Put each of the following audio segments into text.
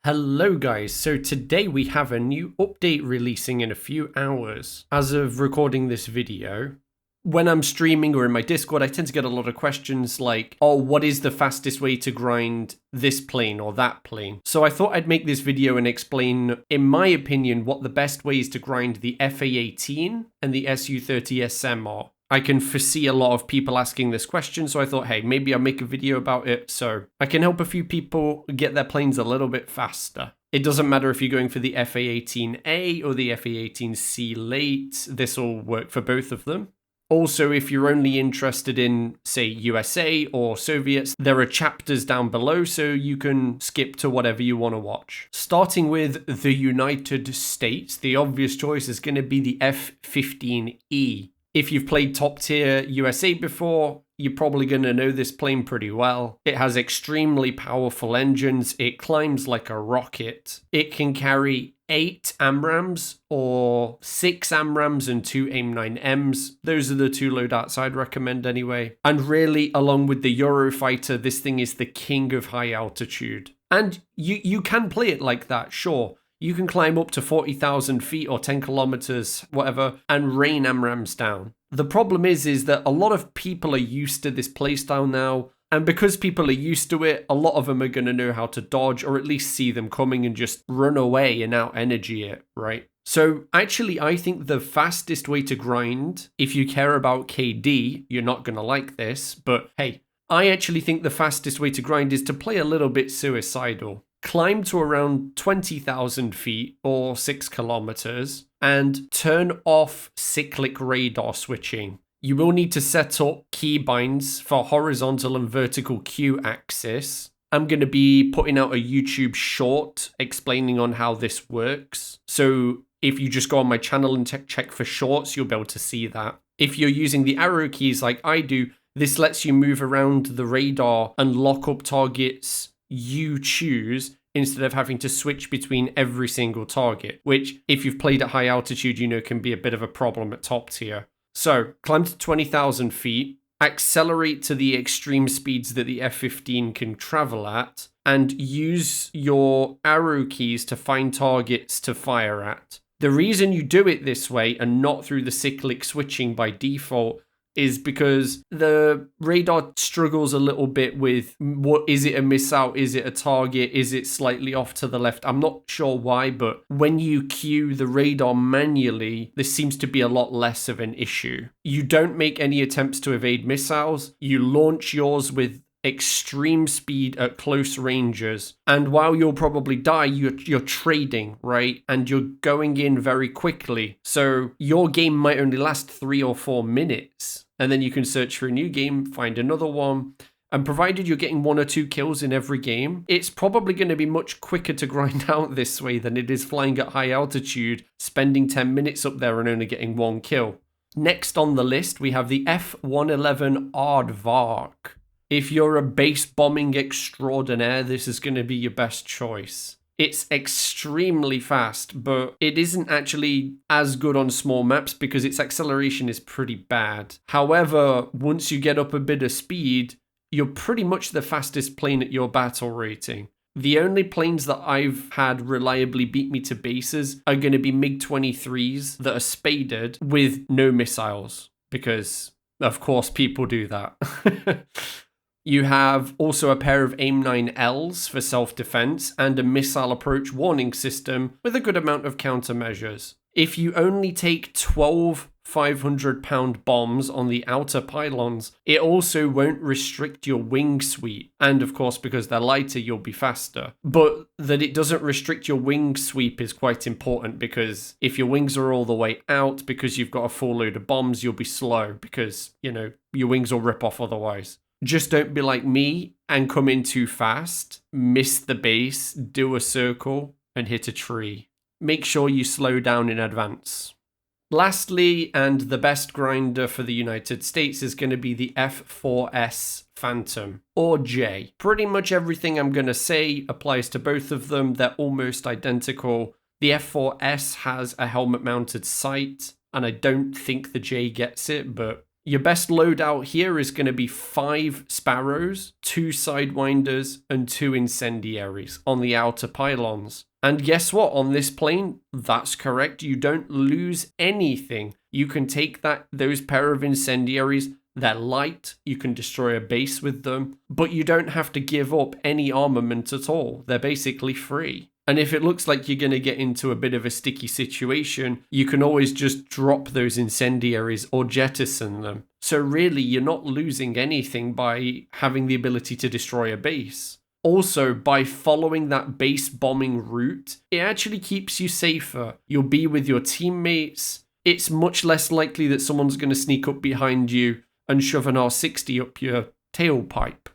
Hello guys, so today we have a new update releasing in a few hours. As of recording this video, when I'm streaming or in my Discord, I tend to get a lot of questions like, oh, what is the fastest way to grind this plane or that plane? So I thought I'd make this video and explain, in my opinion, what the best ways to grind the A-18 and the Su-30SM are. I can foresee a lot of people asking this question, so I thought, hey, maybe I'll make a video about it so I can help a few people get their planes a little bit faster. It doesn't matter if you're going for the FA-18A or the FA-18C late, this will work for both of them. Also, if you're only interested in, say, USA or Soviets, there are chapters down below so you can skip to whatever you want to watch. Starting with the United States, the obvious choice is going to be the F-15E. If you've played top tier USA before, you're probably going to know this plane pretty well. It has extremely powerful engines. It climbs like a rocket. It can carry 8 AMRAAMs or 6 AMRAAMs and 2 AIM-9Ms. Those are the two loadouts I'd recommend anyway. And really, along with the Eurofighter, this thing is the king of high altitude. And you can play it like that, sure. You can climb up to 40,000 feet or 10 kilometers, whatever, and rain AMRAAMs down. The problem is that a lot of people are used to this playstyle now, and because people are used to it, a lot of them are going to know how to dodge or at least see them coming and just run away and out energy it, right? So actually, I think the fastest way to grind, if you care about KD, you're not going to like this, but hey, I actually think the fastest way to grind is to play a little bit suicidal. Climb to around 20,000 feet or 6 kilometers and turn off cyclic radar switching. You will need to set up keybinds for horizontal and vertical Q axis. I'm going to be putting out a YouTube short explaining on how this works. So if you just go on my channel and check for shorts, you'll be able to see that. If you're using the arrow keys like I do, this lets you move around the radar and lock up targets you choose instead of having to switch between every single target, which if you've played at high altitude, you know can be a bit of a problem at top tier. So climb to 20,000 feet, accelerate to the extreme speeds that the F-15 can travel at, and use your arrow keys to find targets to fire at. The reason you do it this way and not through the cyclic switching by default is because the radar struggles a little bit with what is it, a missile, is it a target, is it slightly off to the left? I'm not sure why, but when you cue the radar manually, this seems to be a lot less of an issue. You don't make any attempts to evade missiles. You launch yours with extreme speed at close ranges, and while you'll probably die, you're trading, right? And you're going in very quickly, so your game might only last 3 or 4 minutes, and then you can search for a new game, find another one, and provided you're getting 1 or 2 kills in every game, it's probably going to be much quicker to grind out this way than it is flying at high altitude, spending 10 minutes up there and only getting 1 kill. Next on the list, we have the F-111 Aardvark. If you're a base bombing extraordinaire, this is going to be your best choice. It's extremely fast, but it isn't actually as good on small maps because its acceleration is pretty bad. However, once you get up a bit of speed, you're pretty much the fastest plane at your battle rating. The only planes that I've had reliably beat me to bases are going to be MiG-23s that are spaded with no missiles, because of course people do that. You have also a pair of AIM-9Ls for self-defense and a missile approach warning system with a good amount of countermeasures. If you only take 12 500-pound bombs on the outer pylons, it also won't restrict your wing sweep. And of course, because they're lighter, you'll be faster. But that it doesn't restrict your wing sweep is quite important, because if your wings are all the way out because you've got a full load of bombs, you'll be slow because, you know, your wings will rip off otherwise. Just don't be like me and come in too fast, miss the base, do a circle, and hit a tree. Make sure you slow down in advance. Lastly, and the best grinder for the United States is going to be the F-4S Phantom, or J. Pretty much everything I'm going to say applies to both of them. They're almost identical. The F-4S has a helmet-mounted sight, and I don't think the J gets it, but Your best loadout here is going to be 5 Sparrows, 2 Sidewinders, and 2 Incendiaries on the outer pylons. And guess what? On this plane, that's correct. You don't lose anything. You can take those pair of Incendiaries. They're light. You can destroy a base with them. But you don't have to give up any armament at all. They're basically free. And if it looks like you're going to get into a bit of a sticky situation, you can always just drop those incendiaries or jettison them. So really, you're not losing anything by having the ability to destroy a base. Also, by following that base bombing route, it actually keeps you safer. You'll be with your teammates. It's much less likely that someone's going to sneak up behind you and shove an R60 up your tailpipe.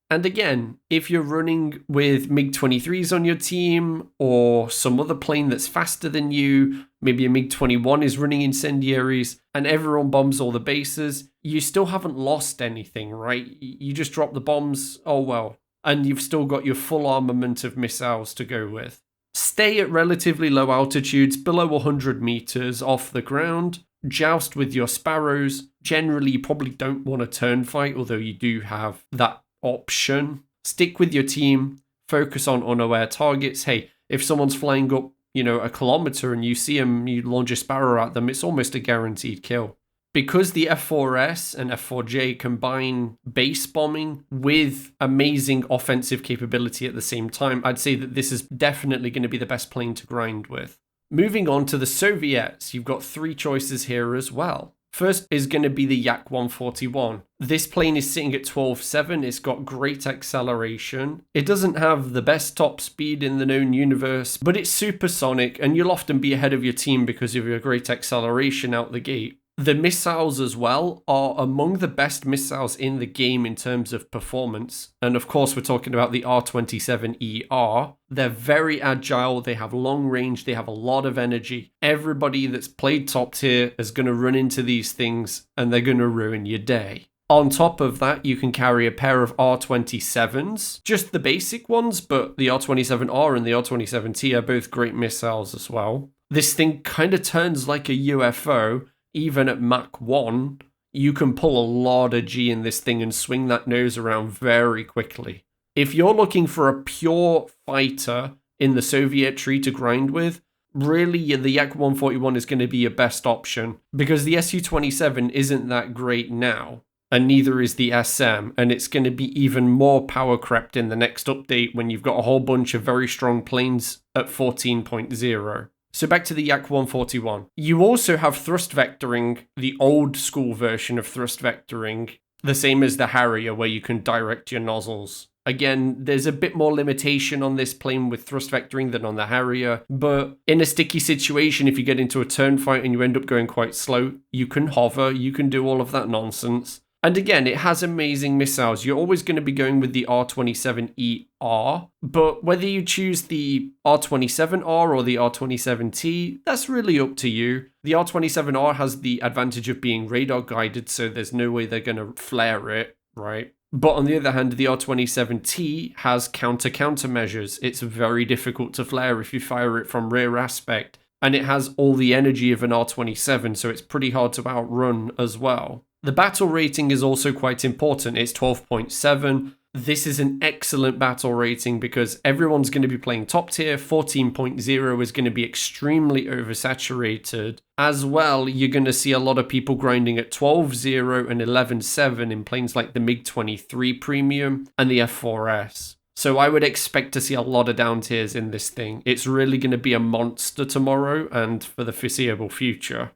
And again, if you're running with MiG-23s on your team or some other plane that's faster than you, maybe a MiG-21 is running incendiaries and everyone bombs all the bases, you still haven't lost anything, right? You just drop the bombs, oh well, and you've still got your full armament of missiles to go with. Stay at relatively low altitudes, below 100 meters off the ground. Joust with your Sparrows. Generally, you probably don't want a turn fight, although you do have that option. Stick with your team, focus on unaware targets. Hey, if someone's flying up, a kilometer and you see them, you launch a Sparrow at them, it's almost a guaranteed kill. Because the F4S and F4J combine base bombing with amazing offensive capability at the same time, I'd say that this is definitely going to be the best plane to grind with. Moving on to the Soviets, you've got 3 choices here as well. First is going to be the Yak-141. This plane is sitting at 12.7. It's got great acceleration. It doesn't have the best top speed in the known universe, but it's supersonic, and you'll often be ahead of your team because of your great acceleration out the gate. The missiles as well are among the best missiles in the game in terms of performance. And of course, we're talking about the R-27ER. They're very agile, they have long range, they have a lot of energy. Everybody that's played top tier is going to run into these things and they're going to ruin your day. On top of that, you can carry a pair of R-27s, just the basic ones, but the R-27R and the R-27T are both great missiles as well. This thing kind of turns like a UFO. Even at Mach 1, you can pull a lot of G in this thing and swing that nose around very quickly. If you're looking for a pure fighter in the Soviet tree to grind with, really the Yak-141 is going to be your best option because the Su-27 isn't that great now, and neither is the SM, and it's going to be even more power crept in the next update when you've got a whole bunch of very strong planes at 14.0. So back to the Yak-141. You also have thrust vectoring, the old school version of thrust vectoring, the same as the Harrier where you can direct your nozzles. Again, there's a bit more limitation on this plane with thrust vectoring than on the Harrier, but in a sticky situation, if you get into a turn fight and you end up going quite slow, you can hover, you can do all of that nonsense. And again, it has amazing missiles. You're always going to be going with the R-27ER, but whether you choose the R-27R or the R-27T, that's really up to you. The R-27R has the advantage of being radar guided, so there's no way they're going to flare it, right? But on the other hand, the R-27T has counter measures. It's very difficult to flare if you fire it from rear aspect, and it has all the energy of an R-27, so it's pretty hard to outrun as well. The battle rating is also quite important. It's 12.7. This is an excellent battle rating because everyone's going to be playing top tier. 14.0 is going to be extremely oversaturated. As well, you're going to see a lot of people grinding at 12.0 and 11.7 in planes like the MiG-23 Premium and the F4S. So I would expect to see a lot of down tiers in this thing. It's really going to be a monster tomorrow and for the foreseeable future.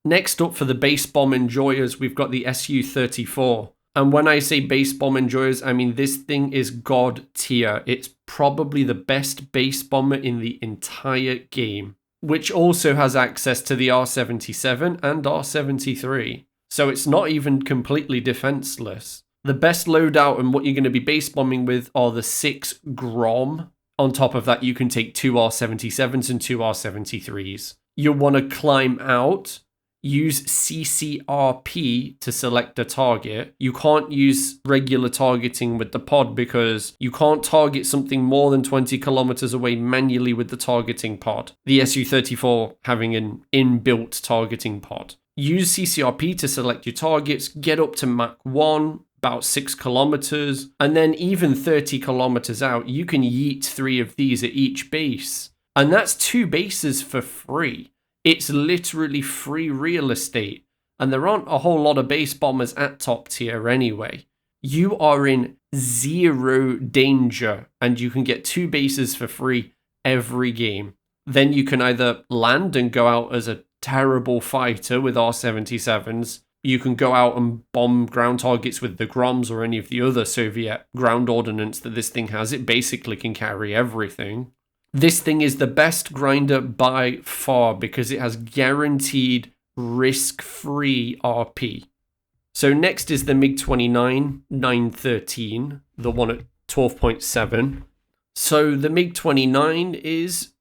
Next up for the base bomb enjoyers, we've got the Su-34. And when I say base bomb enjoyers, I mean this thing is god tier. It's probably the best base bomber in the entire game, which also has access to the R-77 and R-73. So it's not even completely defenseless. The best loadout and what you're going to be base bombing with are the 6 Grom. On top of that, you can take 2 R-77s and 2 R-73s. You'll want to climb out. Use CCRP to select a target. You can't use regular targeting with the pod because you can't target something more than 20 kilometers away manually with the targeting pod. The Su-34 having an inbuilt targeting pod. Use CCRP to select your targets, get up to Mach 1, about 6 kilometers, and then even 30 kilometers out, you can yeet 3 of these at each base. And that's 2 bases for free. It's literally free real estate. And there aren't a whole lot of base bombers at top tier anyway. You are in 0 danger, and you can get 2 bases for free every game. Then you can either land and go out as a terrible fighter with R-77s. You can go out and bomb ground targets with the Groms or any of the other Soviet ground ordnance that this thing has. It basically can carry everything. This thing is the best grinder by far because it has guaranteed risk-free RP. So next is the MiG-29 913, the one at 12.7. So the MiG-29 is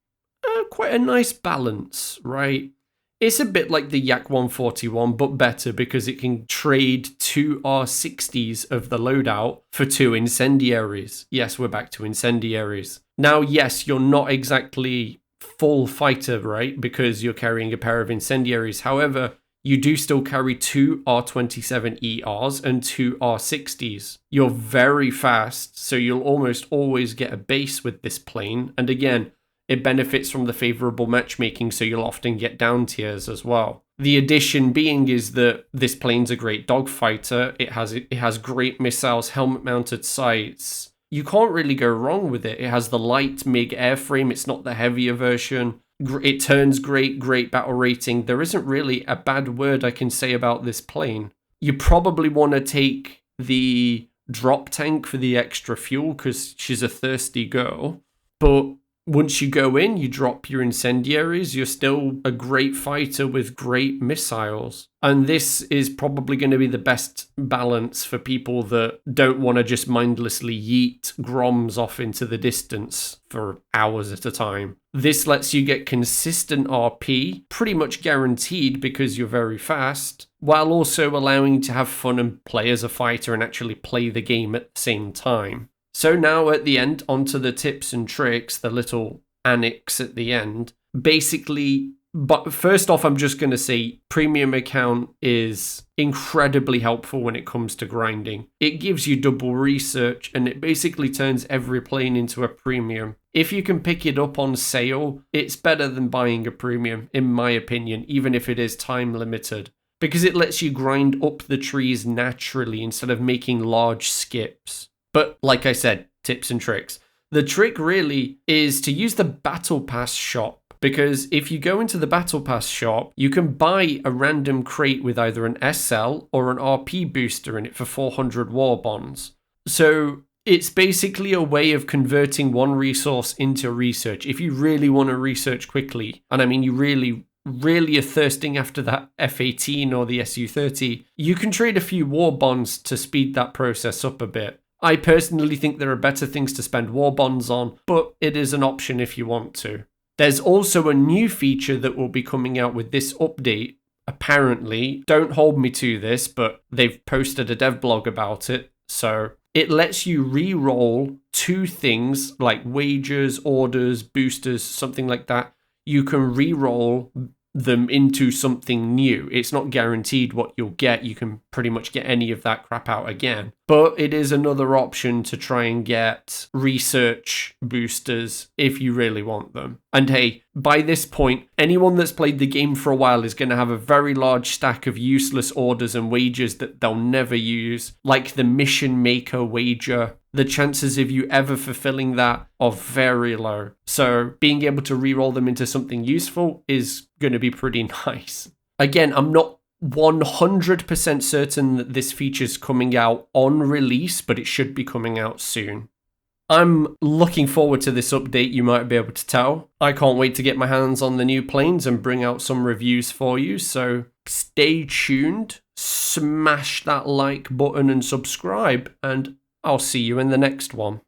quite a nice balance, right? It's a bit like the Yak-141, but better because it can trade 2 R-60s of the loadout for 2 incendiaries. Yes, we're back to incendiaries. Now, yes, you're not exactly full fighter, right? Because you're carrying a pair of incendiaries. However, you do still carry 2 R-27ERs and 2 R-60s. You're very fast, so you'll almost always get a base with this plane. And again, it benefits from the favorable matchmaking, so you'll often get down tiers as well. The addition being is that this plane's a great dogfighter. It has great missiles, helmet-mounted sights. You can't really go wrong with it. It has the light MiG airframe. It's not the heavier version. It turns great battle rating. There isn't really a bad word I can say about this plane. You probably want to take the drop tank for the extra fuel because she's a thirsty girl. But once you go in, you drop your incendiaries, you're still a great fighter with great missiles. And this is probably going to be the best balance for people that don't want to just mindlessly yeet Groms off into the distance for hours at a time. This lets you get consistent RP, pretty much guaranteed because you're very fast, while also allowing you to have fun and play as a fighter and actually play the game at the same time. So now at the end, onto the tips and tricks, the little annex at the end. Basically, but first off, I'm just going to say premium account is incredibly helpful when it comes to grinding. It gives you double research and it basically turns every plane into a premium. If you can pick it up on sale, it's better than buying a premium, in my opinion, even if it is time limited. Because it lets you grind up the trees naturally instead of making large skips. But like I said, tips and tricks. The trick really is to use the Battle Pass shop, because if you go into the Battle Pass shop, you can buy a random crate with either an SL or an RP booster in it for 400 war bonds. So it's basically a way of converting one resource into research. If you really want to research quickly, and I mean you really are thirsting after that F-18 or the Su-30, you can trade a few war bonds to speed that process up a bit. I personally think there are better things to spend war bonds on, but it is an option if you want to. There's also a new feature that will be coming out with this update, apparently. Don't hold me to this, but they've posted a dev blog about it. So it lets you re-roll 2 things like wagers, orders, boosters, something like that. You can re-roll them into something new. It's not guaranteed what you'll get. You can pretty much get any of that crap out again. But it is another option to try and get research boosters if you really want them. And hey, by this point, anyone that's played the game for a while is going to have a very large stack of useless orders and wagers that they'll never use, like the Mission Maker wager. The chances of you ever fulfilling that are very low. So being able to reroll them into something useful is going to be pretty nice. Again, I'm not 100% certain that this feature's coming out on release, but it should be coming out soon. I'm looking forward to this update, you might be able to tell. I can't wait to get my hands on the new planes and bring out some reviews for you, so stay tuned, smash that like button and subscribe, and I'll see you in the next one.